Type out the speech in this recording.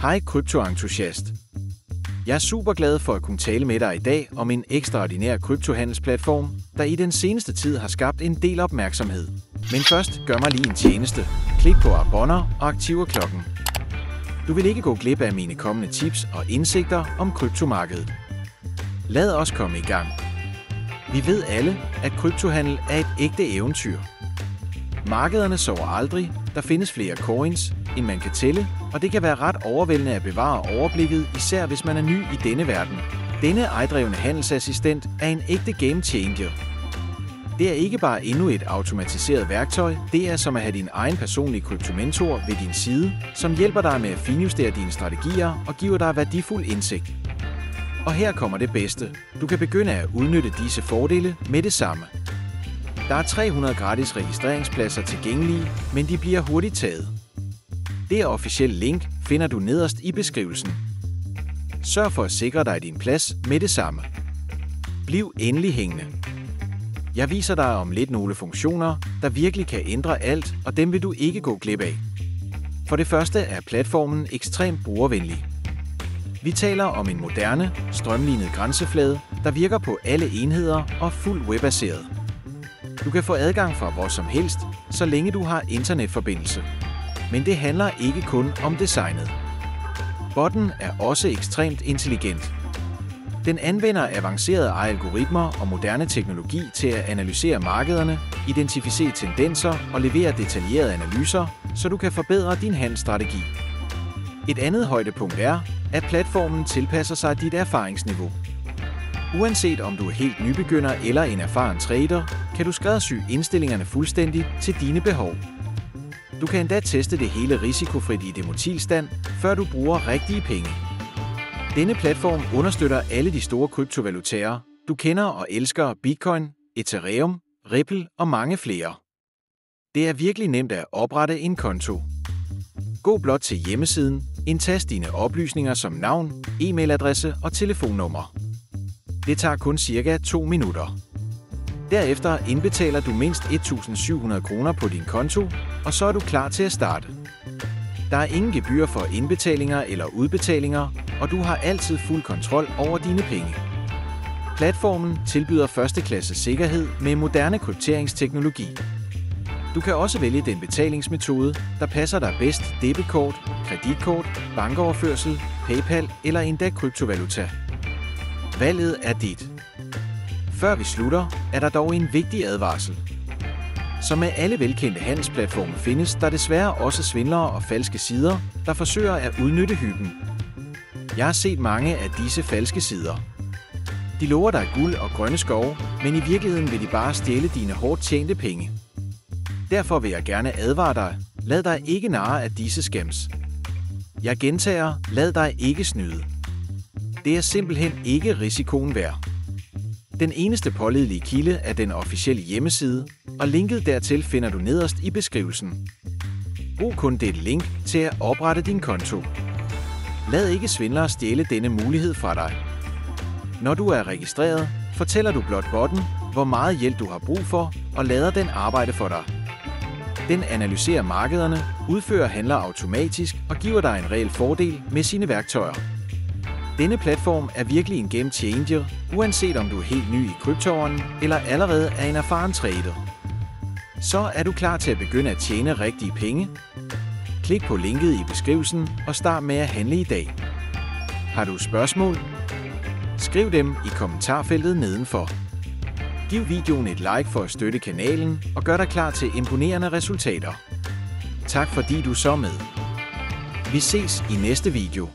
Hej kryptoentusiast. Jeg er super glad for at kunne tale med dig i dag om en ekstraordinær kryptohandelsplatform, der i den seneste tid har skabt en del opmærksomhed. Men først gør mig lige en tjeneste. Klik på abonner og aktiver klokken. Du vil ikke gå glip af mine kommende tips og indsigter om kryptomarkedet. Lad os komme i gang. Vi ved alle, at kryptohandel er et ægte eventyr. Markederne sover aldrig, der findes flere coins, end man kan tælle, og det kan være ret overvældende at bevare overblikket, især hvis man er ny i denne verden. Denne ejdrevne handelsassistent er en ægte game changer. Det er ikke bare endnu et automatiseret værktøj, det er som at have din egen personlige kryptomentor ved din side, som hjælper dig med at finjustere dine strategier og giver dig værdifuld indsigt. Og her kommer det bedste. Du kan begynde at udnytte disse fordele med det samme. Der er 300 gratis registreringspladser tilgængelige, men de bliver hurtigt taget. Det officielle link finder du nederst i beskrivelsen. Sørg for at sikre dig din plads med det samme. Bliv endelig hængende. Jeg viser dig om lidt nogle funktioner, der virkelig kan ændre alt, og dem vil du ikke gå glip af. For det første er platformen ekstremt brugervenlig. Vi taler om en moderne, strømlinet grænseflade, der virker på alle enheder og fuldt webbaseret. Du kan få adgang fra hvor som helst, så længe du har internetforbindelse. Men det handler ikke kun om designet. Botten er også ekstremt intelligent. Den anvender avancerede algoritmer og moderne teknologi til at analysere markederne, identificere tendenser og levere detaljerede analyser, så du kan forbedre din handelsstrategi. Et andet højdepunkt er, at platformen tilpasser sig dit erfaringsniveau. Uanset om du er helt nybegynder eller en erfaren trader, kan du skræddersy indstillingerne fuldstændig til dine behov. Du kan endda teste det hele risikofrit i demotilstand, før du bruger rigtige penge. Denne platform understøtter alle de store kryptovalutaer, du kender og elsker: Bitcoin, Ethereum, Ripple og mange flere. Det er virkelig nemt at oprette en konto. Gå blot til hjemmesiden, indtast dine oplysninger som navn, e-mailadresse og telefonnummer. Det tager kun cirka 2 minutter. Derefter indbetaler du mindst 1.700 kroner på din konto, og så er du klar til at starte. Der er ingen gebyr for indbetalinger eller udbetalinger, og du har altid fuld kontrol over dine penge. Platformen tilbyder førsteklasses sikkerhed med moderne krypteringsteknologi. Du kan også vælge den betalingsmetode, der passer dig bedst: debetkort, kreditkort, bankoverførsel, PayPal eller endda kryptovaluta. Valget er dit. Før vi slutter, er der dog en vigtig advarsel. Som med alle velkendte handelsplatforme findes der desværre også svindlere og falske sider, der forsøger at udnytte hyggen. Jeg har set mange af disse falske sider. De lover dig guld og grønne skove, men i virkeligheden vil de bare stjæle dine hårdt tjente penge. Derfor vil jeg gerne advare dig: lad dig ikke narre af disse scams. Jeg gentager: lad dig ikke snyde. Det er simpelthen ikke risikoen værd. Den eneste pålidelige kilde er den officielle hjemmeside, og linket dertil finder du nederst i beskrivelsen. Brug kun dette link til at oprette din konto. Lad ikke svindlere stjæle denne mulighed fra dig. Når du er registreret, fortæller du blot botten, hvor meget hjælp du har brug for, og lader den arbejde for dig. Den analyserer markederne, udfører handler automatisk og giver dig en reel fordel med sine værktøjer. Denne platform er virkelig en game changer, uanset om du er helt ny i kryptoverdenen eller allerede er en erfaren trader. Så er du klar til at begynde at tjene rigtige penge? Klik på linket i beskrivelsen og start med at handle i dag. Har du spørgsmål? Skriv dem i kommentarfeltet nedenfor. Giv videoen et like for at støtte kanalen og gør dig klar til imponerende resultater. Tak fordi du så med. Vi ses i næste video.